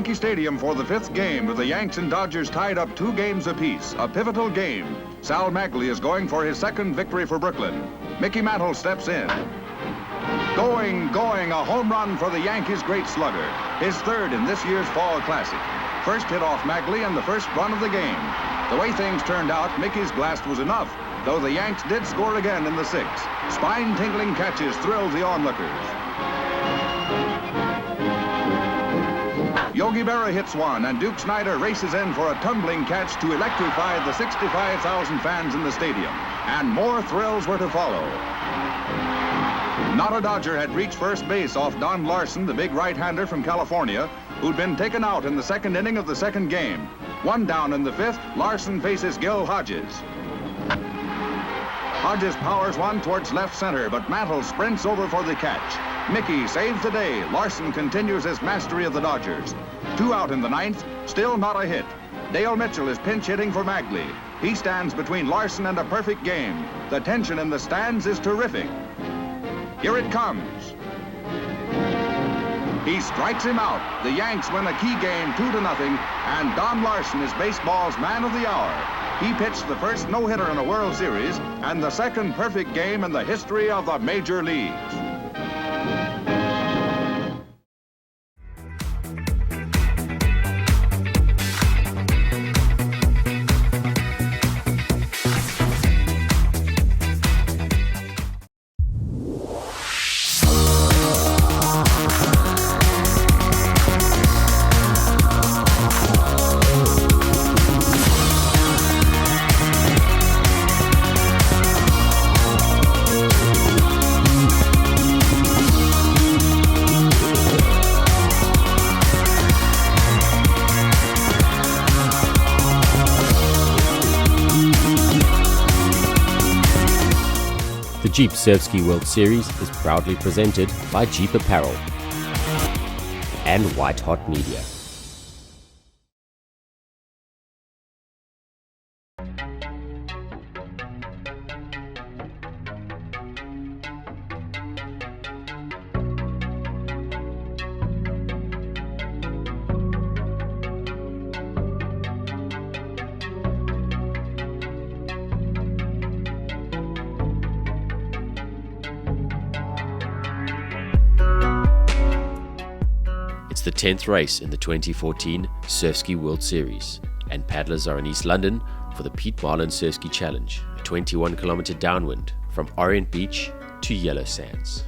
Yankee Stadium for the 5th game with the Yanks and Dodgers tied up 2 games apiece, a pivotal game. Sal Magley is going for his 2nd victory for Brooklyn. Mickey Mantle steps in. Going, a home run for the Yankees' great slugger, his 3rd in this year's Fall Classic. First hit off Magley and the first run of the game. The way things turned out, Mickey's blast was enough, though the Yanks did score again in the 6th. Spine-tingling catches thrilled the onlookers. Yogi Berra hits one, and Duke Snider races in for a tumbling catch to electrify the 65,000 fans in the stadium. And more thrills were to follow. Not a Dodger had reached first base off Don Larson, the big right-hander from California, who'd been taken out in the 2nd inning of the 2nd game. 1 down in the 5th, Larson faces Gil Hodges. Hodges powers one towards left center, but Mantle sprints over for the catch. Mickey saves the day. Larson continues his mastery of the Dodgers. 2 out in the 9th, still not a hit. Dale Mitchell is pinch hitting for Magley. He stands between Larson and a perfect game. The tension in the stands is terrific. Here it comes. He strikes him out. The Yanks win a key game 2-0, and Don Larson is baseball's man of the hour. He pitched the first no-hitter in a World Series and the 2nd perfect game in the history of the major leagues. The Jeep Surfski World Series is proudly presented by Jeep Apparel and White Hot Media. It's the 10th race in the 2014 Surfski World Series, and paddlers are in East London for the Pete Marlin Surfski Challenge, a 21-kilometer downwind from Orient Beach to Yellow Sands.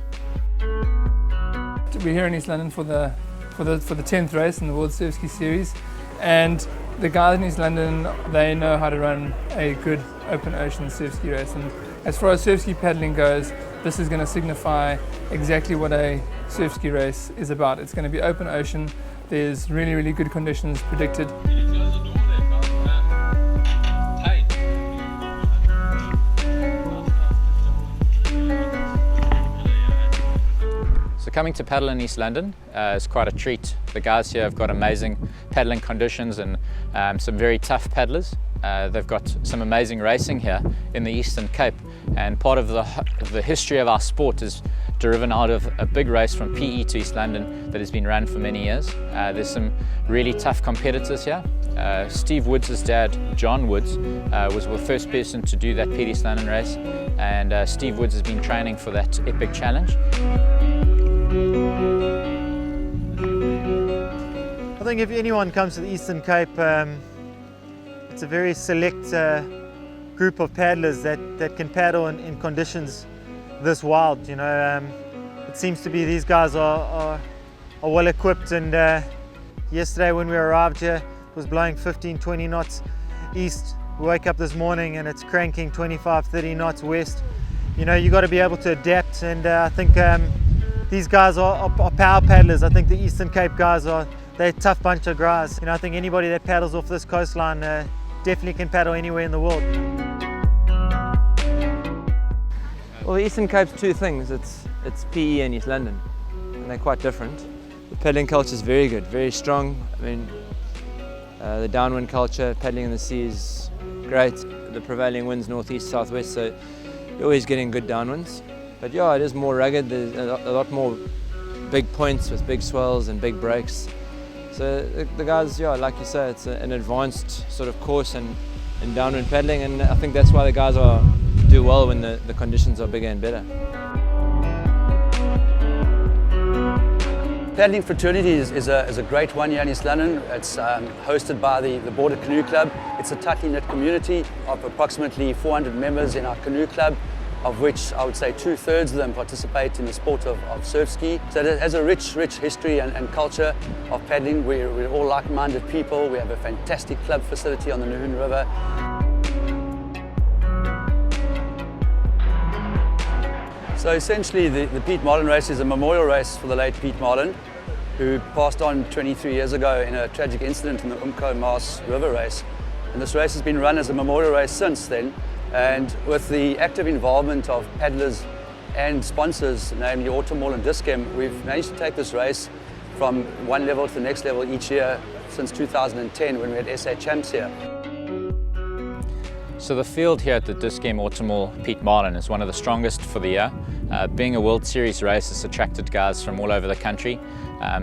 We're here in East London for the 10th race in the World Surfski Series, and the guys in East London, they know how to run a good open ocean surfski race. And as far as surfski paddling goes, this is going to signify exactly what a surfski race is about. It's going to be open ocean. There's really, really good conditions predicted. So coming to paddle in East London is quite a treat. The guys here have got amazing paddling conditions and some very tough paddlers. They've got some amazing racing here in the Eastern Cape, and part of the history of our sport is driven out of a big race from PE to East London that has been run for many years. There's some really tough competitors here. Steve Woods' dad, John Woods, was the first person to do that PE East London race, and Steve Woods has been training for that epic challenge. I think if anyone comes to the Eastern Cape, it's a very select group of paddlers that can paddle in conditions this wild. You know, it seems to be these guys are well equipped, and yesterday when we arrived here it was blowing 15-20 knots east. We wake up this morning and it's cranking 25-30 knots west. You know, you got to be able to adapt, and I think these guys are power paddlers. I think the Eastern Cape guys they're a tough bunch of guys. You know, I think anybody that paddles off this coastline definitely can paddle anywhere in the world. Well, the Eastern Cape's two things. It's PE and East London, and they're quite different. The paddling culture is very good, very strong. I mean, the downwind culture, paddling in the sea is great. The prevailing winds northeast, southwest, so you're always getting good downwinds. But yeah, it is more rugged. There's a lot more big points with big swells and big breaks. So the guys, yeah, like you say, it's an advanced sort of course and downwind paddling, and I think that's why the guys do well when the conditions are bigger and better. Paddling Fraternity is a great one here in East London. It's hosted by the Border Canoe Club. It's a tightly knit community of approximately 400 members in our canoe club, of which I would say 2/3 of them participate in the sport of surf ski. So it has a rich history and culture of paddling. We're all like-minded people. We have a fantastic club facility on the Nahoon River. So essentially the Pete Marlin race is a memorial race for the late Pete Marlin, who passed on 23 years ago in a tragic incident in the Maas River race. And this race has been run as a memorial race since then. And with the active involvement of paddlers and sponsors, namely Automall and Dischem, we've managed to take this race from one level to the next level each year since 2010 when we had SA Champs here. So the field here at the Dischem Automall Pete Marlin is one of the strongest for the year. Being a World Series race, it's attracted guys from all over the country.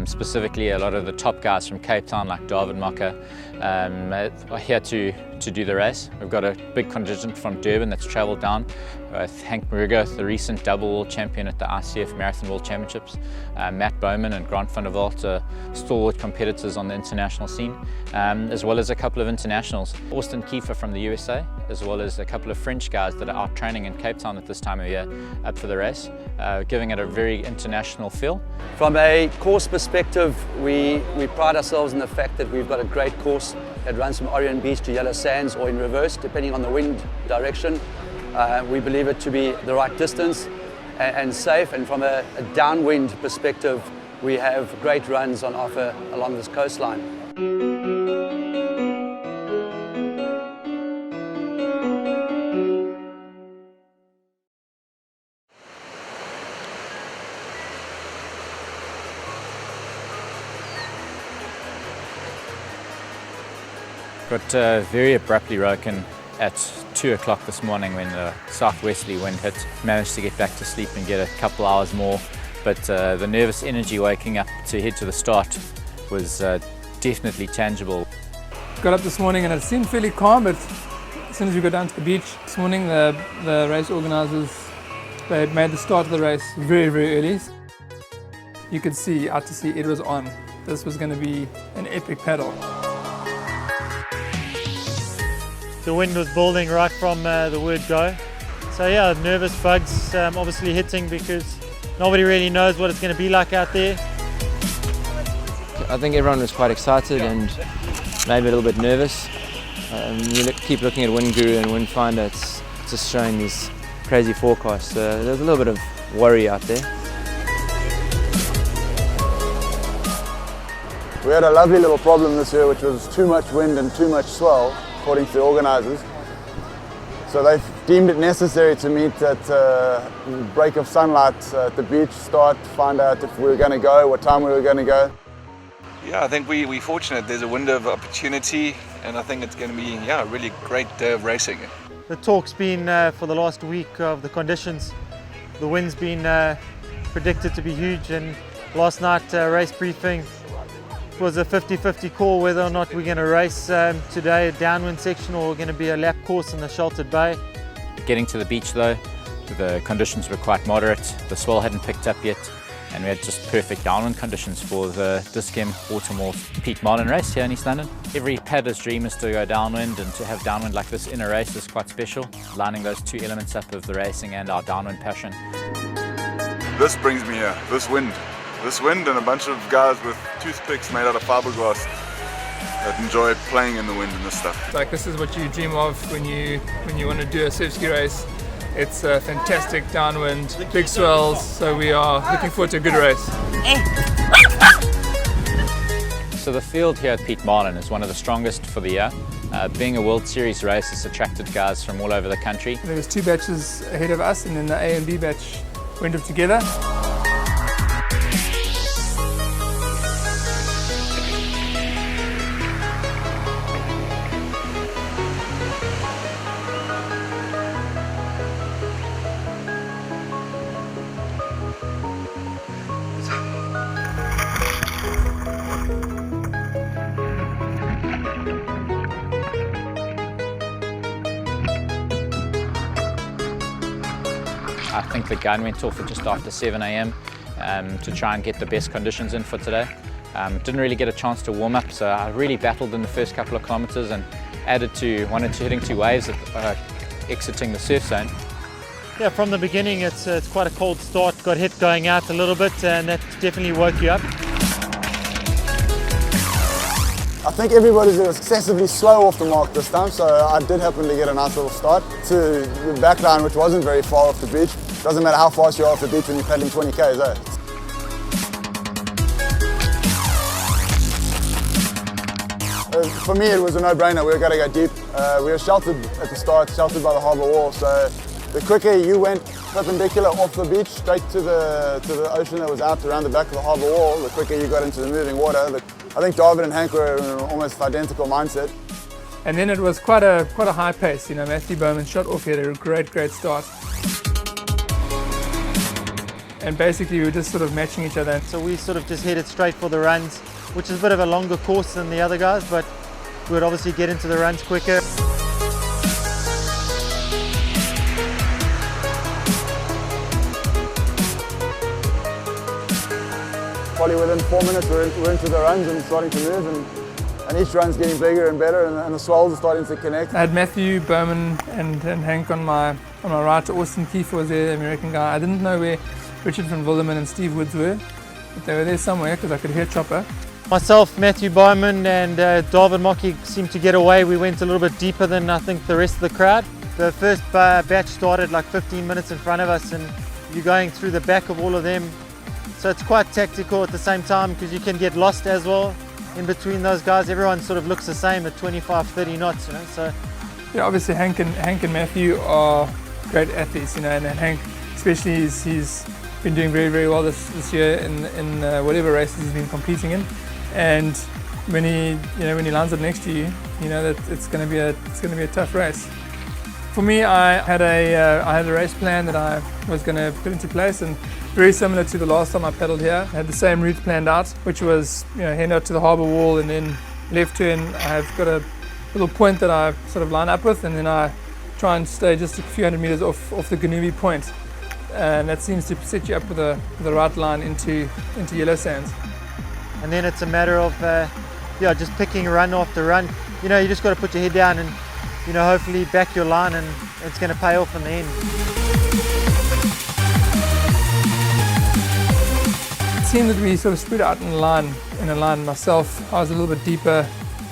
Specifically, a lot of the top guys from Cape Town, like David Mocker, are here to do the race. We've got a big contingent from Durban that's travelled down with Hank Marigo, the recent double world champion at the ICF Marathon World Championships. Matt Bowman and Grant van der Walt are stalwart competitors on the international scene, as well as a couple of internationals. Austin Kiefer from the USA, as well as a couple of French guys that are out training in Cape Town at this time of year up for the race, giving it a very international feel. From a course perspective, we pride ourselves in the fact that we've got a great course that runs from Orient Beach to Yellow Sands, or in reverse, depending on the wind direction. We believe it to be the right distance and safe, and from a downwind perspective, we have great runs on offer along this coastline. Got very abruptly broken at 2 o'clock this morning when the southwesterly wind hit. Managed to get back to sleep and get a couple hours more, but the nervous energy waking up to head to the start was definitely tangible. Got up this morning and it seemed fairly calm, but as soon as we got down to the beach this morning, the race organisers, they had made the start of the race very early. You could see out to sea it was on. This was going to be an epic paddle. The wind was building right from the word go. So yeah, nervous bugs obviously hitting because nobody really knows what it's going to be like out there. I think everyone was quite excited and maybe a little bit nervous. Keep looking at Wind Guru and Windfinder, it's just showing these crazy forecasts. There's a little bit of worry out there. We had a lovely little problem this year, which was too much wind and too much swell, according to the organisers. So they've deemed it necessary to meet at break of sunlight at the beach, find out if we were going to go, what time we were going to go. Yeah, I think we're fortunate. There's a window of opportunity, and I think it's going to be a really great day of racing. The talk's been for the last week of the conditions. The wind's been predicted to be huge, and last night race briefing was a 50-50 call whether or not we're going to race today a downwind section or we're going to be a lap course in the sheltered bay. Getting to the beach though, the conditions were quite moderate. The swell hadn't picked up yet, and we had just perfect downwind conditions for the Dischem Automall Pete Marlin race here in East London. Every paddler's dream is to go downwind, and to have downwind like this in a race is quite special, lining those two elements up of the racing and our downwind passion. This brings me here, this wind and a bunch of guys with toothpicks made out of fiberglass that enjoy playing in the wind and this stuff. Like, this is what you dream of when you want to do a surf ski race. It's a fantastic downwind, big swells, so we are looking forward to a good race. So the field here at Pete Marlin is one of the strongest for the year. Being a World Series race, it's attracted guys from all over the country. There was 2 batches ahead of us, and then the A and B batch went up together. I think the gun went off at just after 7 a.m. To try and get the best conditions in for today. Didn't really get a chance to warm up, so I really battled in the first couple of kilometers and wanted to hitting 2 waves exiting the surf zone. Yeah, from the beginning it's quite a cold start, got hit going out a little bit, and that definitely woke you up. I think everybody's excessively slow off the mark this time, so I did happen to get a nice little start to the back line, which wasn't very far off the beach. Doesn't matter how fast you are off the beach when you're paddling 20 k's, eh? For me, it was a no-brainer. We were going to go deep. We were sheltered at the start, sheltered by the harbour wall, so the quicker you went perpendicular off the beach straight to the ocean that was out around the back of the harbour wall, the quicker you got into the moving water. I think David and Hank were in an almost identical mindset. And then it was quite a high pace. You know, Matthew Bowman shot off, he had a great start. And basically we were just sort of matching each other. So we sort of just headed straight for the runs, which is a bit of a longer course than the other guys, but we would obviously get into the runs quicker. Probably within 4 minutes we're into the runs and starting to move, and each run's getting bigger and better, and the swells are starting to connect. I had Matthew Bowman and Hank on my right. Austin Keefe was there, the American guy. I didn't know where Richard van Wilderman and Steve Woods were, but they were there somewhere because I could hear Chopper. Myself, Matthew Bowman and David Mocky seemed to get away. We went a little bit deeper than I think the rest of the crowd. The first batch started like 15 minutes in front of us, and you're going through the back of all of them. So it's quite tactical at the same time because you can get lost as well in between those guys. Everyone sort of looks the same at 25, 30 knots, you know. So yeah, obviously Hank and Matthew are great athletes, you know, and Hank especially he's been doing very well this year in whatever races he's been competing in. And when he lines up next to you, you know that it's going to be a tough race. For me, I had a race plan that I was going to put into place, and very similar to the last time I paddled here. I had the same route planned out, which was head out to the harbour wall and then left turn. I've got a little point that I sort of line up with, and then I try and stay just a few hundred meters off the Ganubi point, and that seems to set you up with the right line into yellow sands. And then it's a matter of just picking run after run. You know, you just got to put your head down and hopefully back your line, and it's going to pay off in the end. It seemed that we sort of split out in a line. Myself, I was a little bit deeper,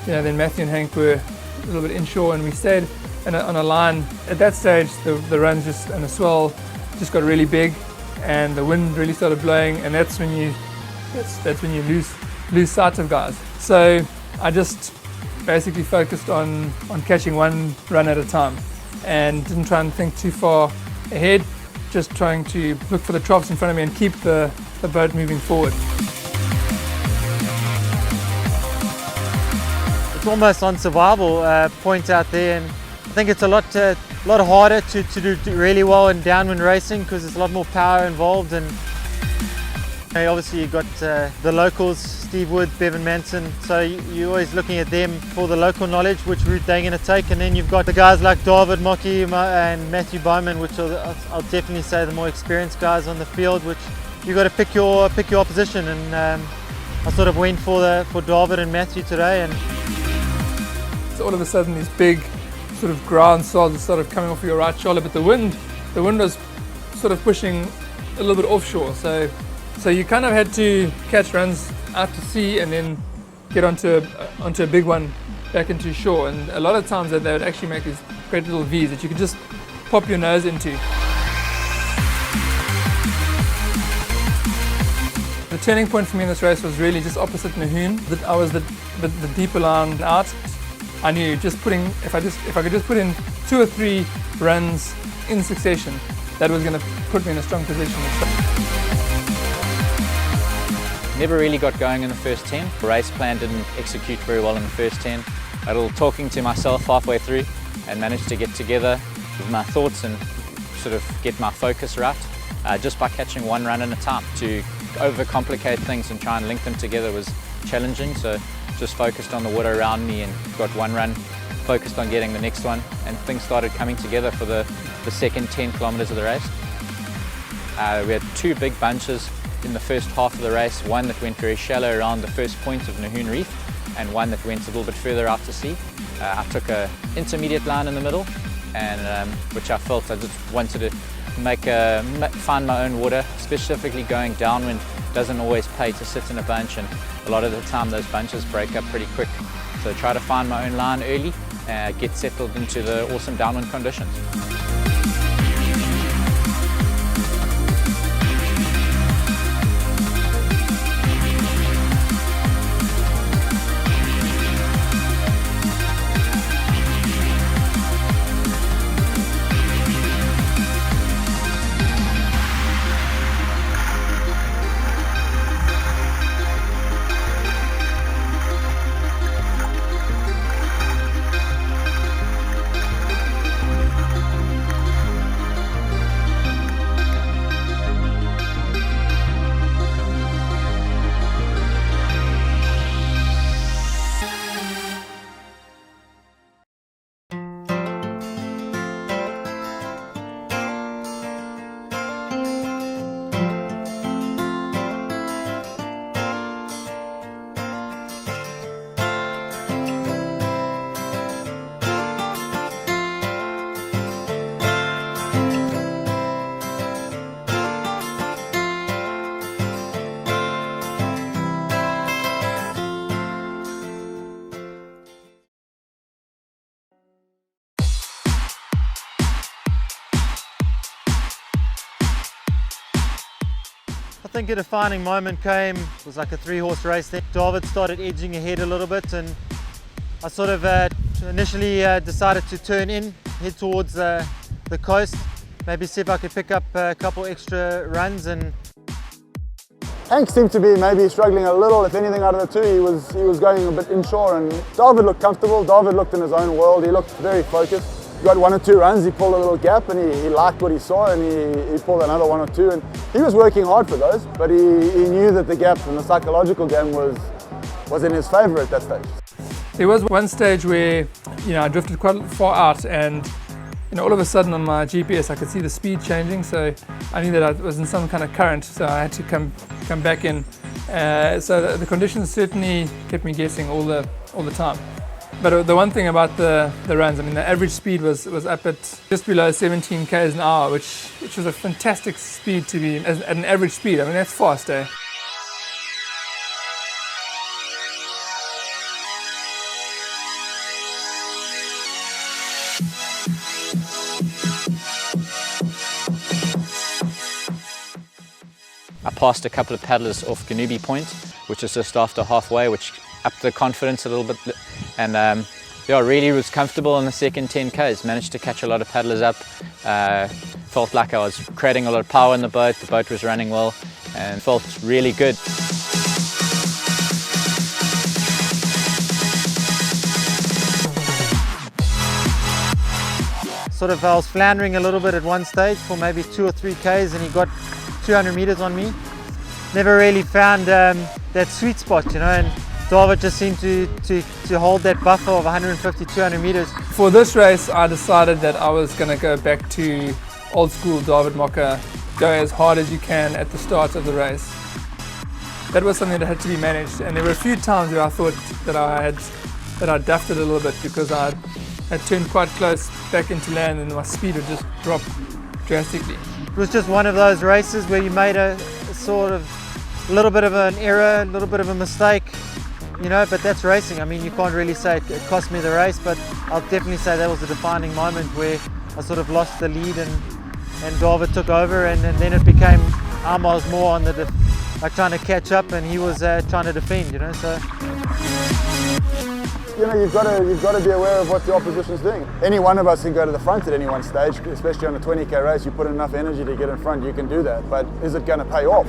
than Matthew and Hank were a little bit inshore, and we stayed on a line. At that stage, the runs and the swell just got really big, and the wind really started blowing, and that's when you lose sight of guys. So I just basically focused on catching one run at a time, and didn't try and think too far ahead, just trying to look for the troughs in front of me and keep the boat moving forward. It's almost on survival point out there, and I think it's a lot harder to do really well in downwind racing because there's a lot more power involved. And obviously you've got the locals, Steve Woods, Bevan Manson, so you're always looking at them for the local knowledge, which route they're going to take. And then you've got the guys like David Mocky and Matthew Bowman, which I'll definitely say the more experienced guys on the field, which you've got to pick your opposition. And I sort of went for David and Matthew today. And so all of a sudden these big sort of ground swords started coming off your right shoulder, but the wind was sort of pushing a little bit offshore. So you kind of had to catch runs out to sea and then get onto a big one back into shore. And a lot of times they would actually make these great little V's that you could just pop your nose into. The turning point for me in this race was really just opposite Nahoon. I was the deeper line out. I knew if I could just put in 2 or 3 runs in succession, that was going to put me in a strong position. Never really got going in the first 10. The race plan didn't execute very well in the first 10. I had a little talking to myself halfway through and managed to get together with my thoughts and sort of get my focus right just by catching one run at a time. To overcomplicate things and try and link them together was challenging, so just focused on the water around me and got one run, focused on getting the next one, and things started coming together for the second 10 kilometers of the race. We had two big bunches in the first half of the race, one that went very shallow around the first point of Nahoon Reef and one that went a little bit further out to sea. I took an intermediate line in the middle, and which I felt I just wanted to find my own water. Specifically going downwind doesn't always pay to sit in a bunch, and a lot of the time those bunches break up pretty quick. So try to find my own line early, get settled into the awesome downwind conditions. I think a defining moment came, it was like a 3-horse race then. David started edging ahead a little bit, and I sort of initially decided to turn in, head towards the coast, maybe see if I could pick up a couple extra runs. And Hank seemed to be maybe struggling a little. If anything, out of the two, he was going a bit inshore, and David looked comfortable. David looked in his own world. He looked very focused. He got 1 or 2 runs, he pulled a little gap, and he liked what he saw, and he pulled another 1 or 2, and he was working hard for those, but he knew that the gap and the psychological game was in his favour at that stage. There was one stage where, I drifted quite far out, and all of a sudden on my GPS I could see the speed changing, so I knew that I was in some kind of current, so I had to come back in. So the conditions certainly kept me guessing all the time. But the one thing about the runs, the average speed was up at just below 17 k's an hour, which was a fantastic speed to be at an average speed. That's fast, eh? I passed a couple of paddlers off Ganubi Point, which is just after halfway, which upped the confidence a little bit, and really was comfortable on the second 10 k's. Managed to catch a lot of paddlers up. Felt like I was creating a lot of power in the boat was running well, and felt really good. I was floundering a little bit at one stage for maybe 2 or 3 k's, and he got 200 meters on me. Never really found that sweet spot, and David just seemed to hold that buffer of 150, 200 meters. For this race, I decided that I was going to go back to old school David Mocker, go as hard as you can at the start of the race. That was something that had to be managed, and there were a few times where I thought that I duffed it a little bit because I had turned quite close back into land and my speed would just drop drastically. It was just one of those races where you made a sort of little bit of an error, a little bit of a mistake, but that's racing. You can't really say it cost me the race, but I'll definitely say that was a defining moment where I sort of lost the lead and David took over, and then it became I was more on trying to catch up, and he was trying to defend, so. You've got to be aware of what the opposition's doing. Any one of us can go to the front at any one stage, especially on a 20k race. You put enough energy to get in front, you can do that. But is it going to pay off?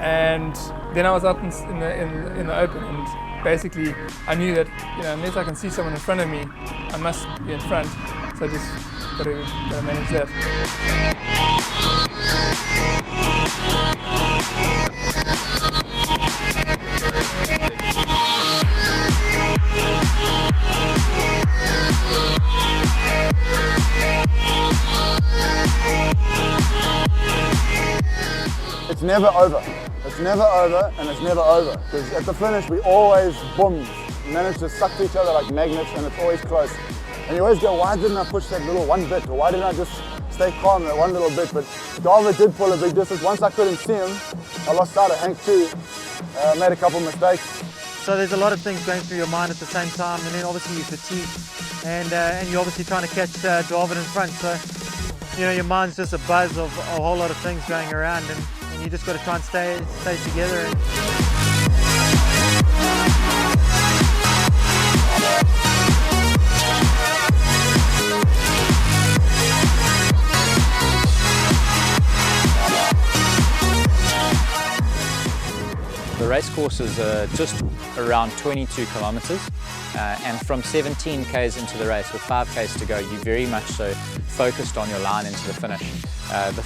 And then I was out in the open, and basically I knew that unless I can see someone in front of me, I must be in front. So I just got to manage that. it's never over. It's never over, and it's never over. Because at the finish, we always, boom, manage to suck to each other like magnets, and it's always close. And you always go, why didn't I push that little one bit? Or why didn't I just stay calm that one little bit? But David did pull a big distance. Once I couldn't see him, I lost sight of Hank too. Made a couple mistakes. So there's a lot of things going through your mind at the same time, and then obviously you're fatigued, and you're obviously trying to catch David in front. So you know your mind's just a buzz of a whole lot of things going around, and you just got to try and stay together. The race course is just around 22 kilometers, and from 17 k's into the race with 5 k's to go, you're very much so focused on your line into the finish. The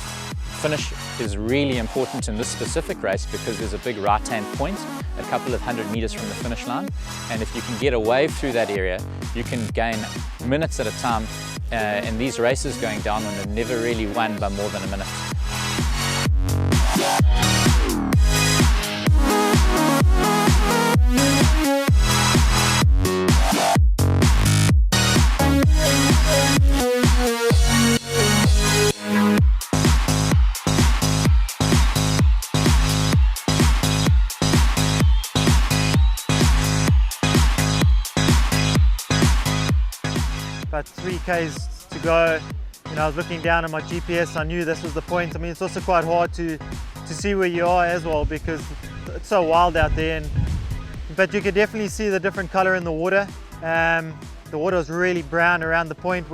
finish is really important in this specific race because there's a big right-hand point a couple of 100 meters from the finish line, and if you can get a wave through that area, you can gain minutes at a time. And these races going downwind have never really won by more than a minute. About 3 k's to go. You know, I was looking down at my GPS. I knew this was the point. I mean, it's also quite hard to see where you are as well because it's so wild out there. But you could definitely see the different color in the water. The water was really brown around the point,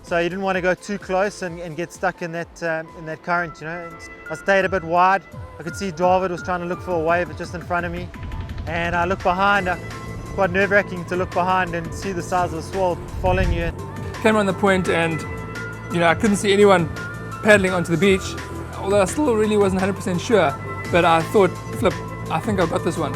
so you didn't want to go too close and get stuck in that current. You know, I stayed a bit wide. I could see David was trying to look for a wave just in front of me, and I looked behind. Quite nerve-wracking to look behind and see the size of the swell following you. Came on the point and I couldn't see anyone paddling onto the beach, although I still really wasn't 100% sure, but I thought, flip, I think I've got this one.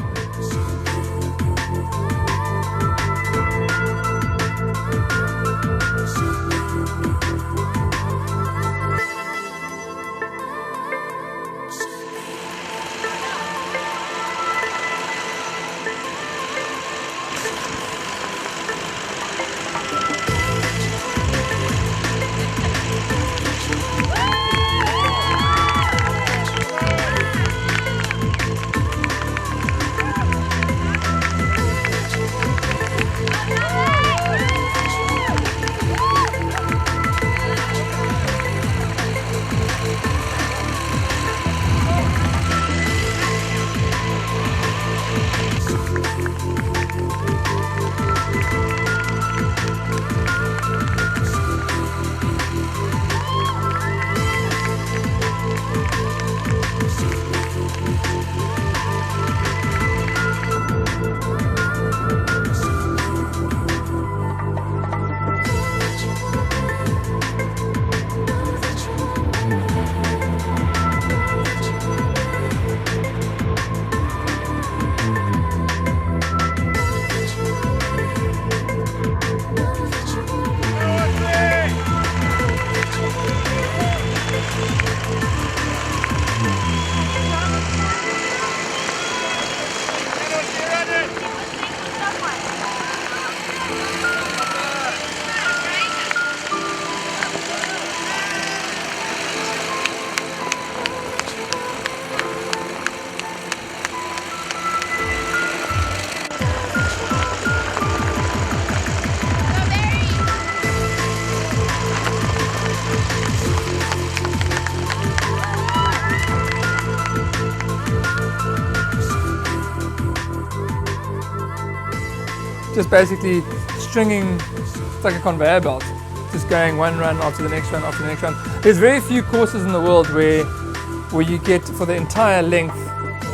Just basically stringing, it's like a conveyor belt, just going one run after the next run after the next run. There's very few courses in the world where you get, for the entire length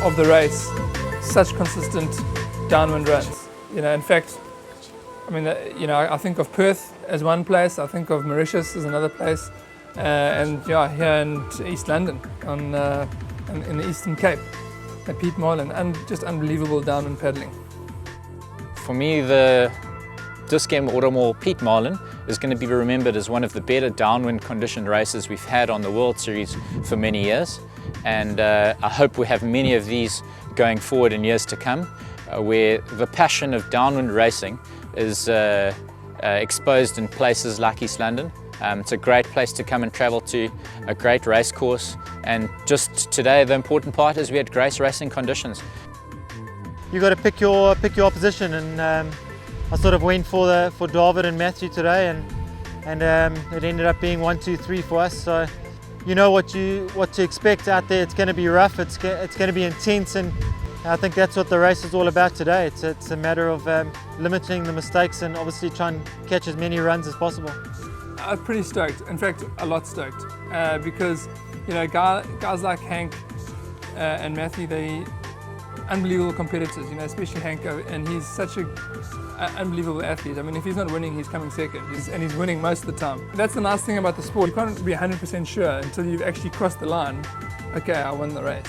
of the race, such consistent downwind runs. In fact, I mean, I think of Perth as one place, I think of Mauritius as another place, and here in East London, in the Eastern Cape, at Piet Marlin, and just unbelievable downwind paddling. For me, the This game, Automall Piet Marlin, is going to be remembered as one of the better downwind conditioned races we've had on the World Series for many years. And I hope we have many of these going forward in years to come, where the passion of downwind racing is exposed in places like East London. It's a great place to come and travel to, a great race course, and just today the important part is we had great racing conditions. You've got to pick your opposition, and I sort of went for David and Matthew today, and it ended up being 1, 2, 3 for us. So you know what to expect out there. It's going to be rough. It's going to be intense, and I think that's what the race is all about today. It's a matter of limiting the mistakes and obviously trying to catch as many runs as possible. I'm pretty stoked. In fact, a lot stoked, because guys like Hank and Matthew, they unbelievable competitors. Especially Hank, and he's such an unbelievable athlete. I mean, if he's not winning, he's coming second, and he's winning most of the time. That's the nice thing about the sport. You can't be 100% sure until you've actually crossed the line. Okay, I won the race.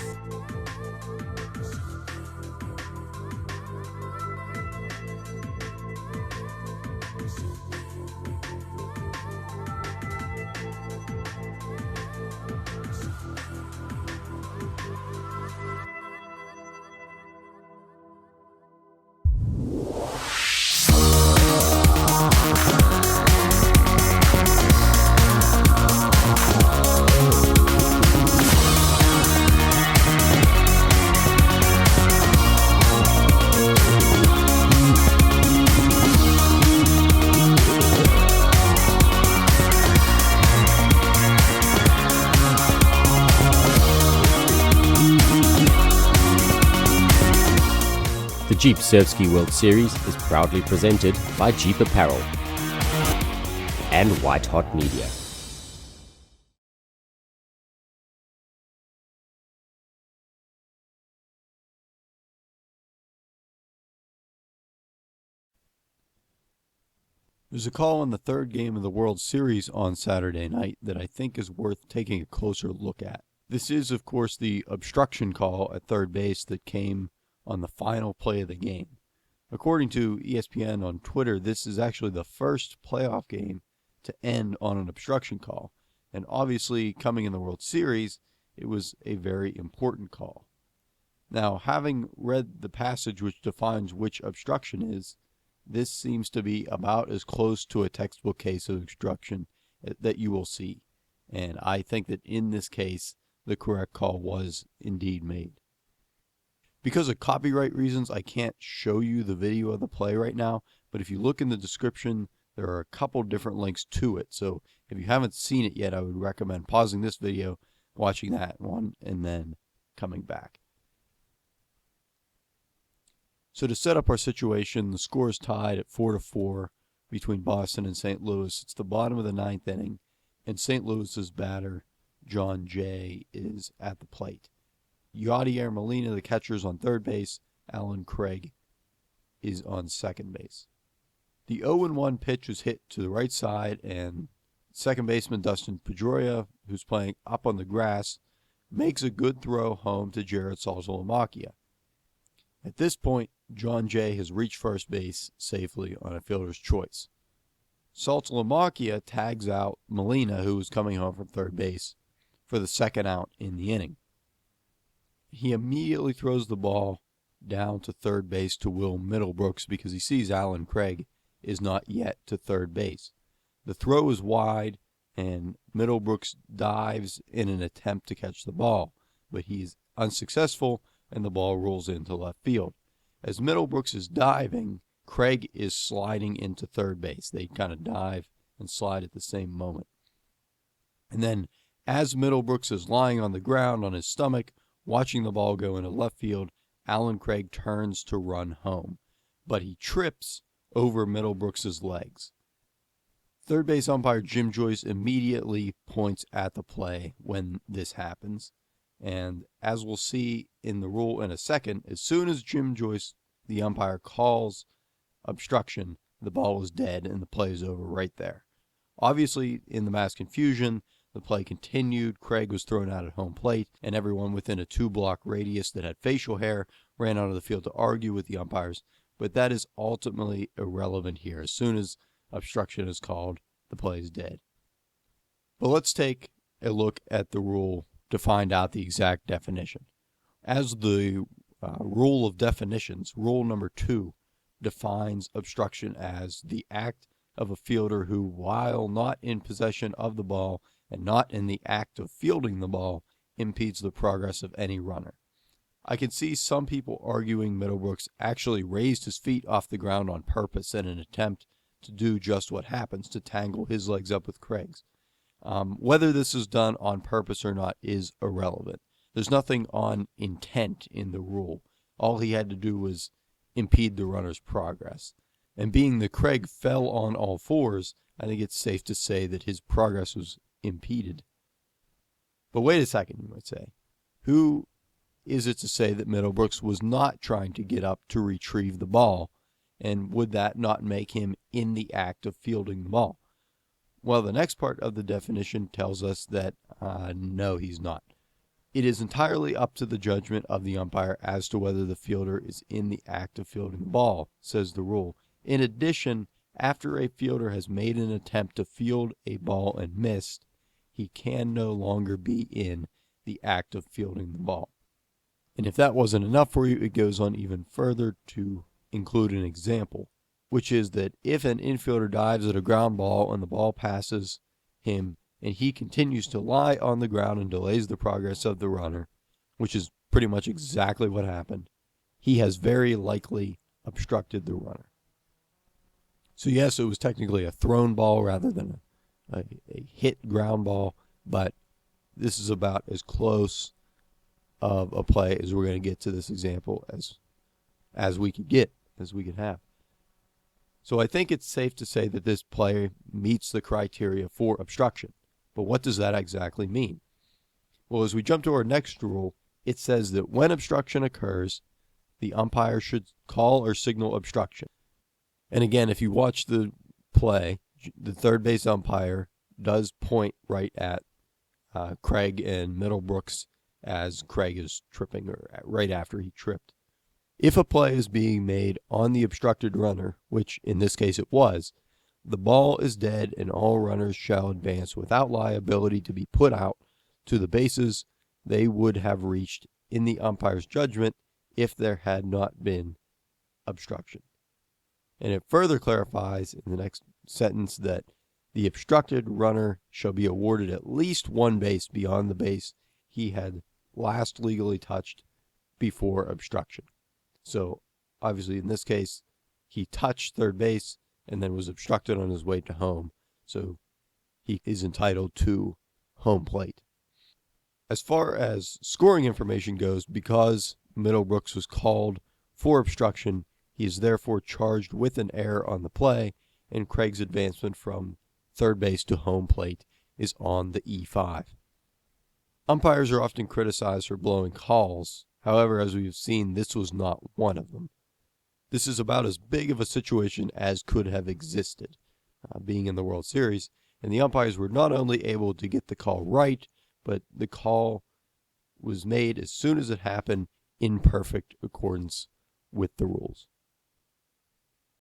The Jeep Surfski World Series is proudly presented by Jeep Apparel and White Hot Media. There's a call on the third game of the World Series on Saturday night that I think is worth taking a closer look at. This is, of course, the obstruction call at third base that came on the final play of the game. According to ESPN on Twitter, this is actually the first playoff game to end on an obstruction call. And obviously, coming in the World Series, it was a very important call. Now, having read the passage which defines which obstruction is, this seems to be about as close to a textbook case of obstruction that you will see. And I think that in this case, the correct call was indeed made. Because of copyright reasons, I can't show you the video of the play right now, but if you look in the description, there are a couple different links to it. So if you haven't seen it yet, I would recommend pausing this video, watching that one, and then coming back. So to set up our situation, the score is tied at 4-4 between Boston and St. Louis. It's the bottom of the ninth inning, and St. Louis's batter, John Jay, is at the plate. Yadier Molina, the catcher, is on third base. Alan Craig is on second base. The 0-1 pitch was hit to the right side, and second baseman Dustin Pedroia, who's playing up on the grass, makes a good throw home to Jared Saltalamacchia. At this point, John Jay has reached first base safely on a fielder's choice. Saltalamacchia tags out Molina, who was coming home from third base, for the second out in the inning. He immediately throws the ball down to third base to Will Middlebrooks because he sees Alan Craig is not yet to third base. The throw is wide, and Middlebrooks dives in an attempt to catch the ball, but he is unsuccessful, and the ball rolls into left field. As Middlebrooks is diving, Craig is sliding into third base. They kind of dive and slide at the same moment. And then, as Middlebrooks is lying on the ground on his stomach, watching the ball go into left field, Alan Craig turns to run home, but he trips over Middlebrooks' legs. Third base umpire Jim Joyce immediately points at the play when this happens, and as we'll see in the rule in a second, as soon as Jim Joyce, the umpire, calls obstruction, the ball is dead and the play is over right there. Obviously, in the mass confusion, the play continued. Craig was thrown out at home plate, and everyone within a 2-block radius that had facial hair ran out of the field to argue with the umpires. but that is ultimately irrelevant here. As soon as obstruction is called, the play is dead. But let's take a look at the rule to find out the exact definition. As the rule of definitions, rule number 2 defines obstruction as the act of a fielder who, while not in possession of the ball and not in the act of fielding the ball, impedes the progress of any runner. I can see some people arguing Middlebrooks actually raised his feet off the ground on purpose in an attempt to do just what happens, to tangle his legs up with Craig's. Whether this is done on purpose or not is irrelevant. There's nothing on intent in the rule. All he had to do was impede the runner's progress. And being that Craig fell on all fours, I think it's safe to say that his progress was impeded. But wait a second, you might say. Who is it to say that Middlebrooks was not trying to get up to retrieve the ball? And would that not make him in the act of fielding the ball? Well, the next part of the definition tells us that no, he's not. It is entirely up to the judgment of the umpire as to whether the fielder is in the act of fielding the ball, says the rule. In addition, after a fielder has made an attempt to field a ball and missed, he can no longer be in the act of fielding the ball. And if that wasn't enough for you, it goes on even further to include an example, which is that if an infielder dives at a ground ball and the ball passes him and he continues to lie on the ground and delays the progress of the runner, which is pretty much exactly what happened, he has very likely obstructed the runner. So yes, it was technically a thrown ball rather than a hit ground ball, but this is about as close of a play as we're going to get to this example as we could get, as we could have. So I think it's safe to say that this play meets the criteria for obstruction. But what does that exactly mean? Well, as we jump to our next rule, it says that when obstruction occurs, the umpire should call or signal obstruction. And again, if you watch the play, the third base umpire does point right at Craig and Middlebrooks as Craig is tripping, or right after he tripped. If a play is being made on the obstructed runner, which in this case it was, the ball is dead and all runners shall advance without liability to be put out to the bases they would have reached in the umpire's judgment if there had not been obstruction. And it further clarifies in the next sentence that the obstructed runner shall be awarded at least one base beyond the base he had last legally touched before obstruction. So obviously in this case, he touched third base and then was obstructed on his way to home. So he is entitled to home plate. As far as scoring information goes, because Middlebrooks was called for obstruction, he is therefore charged with an error on the play, and Craig's advancement from third base to home plate is on the E5. Umpires are often criticized for blowing calls. However, as we've seen, this was not one of them. This is about as big of a situation as could have existed, being in the World Series, and the umpires were not only able to get the call right, but the call was made as soon as it happened in perfect accordance with the rules.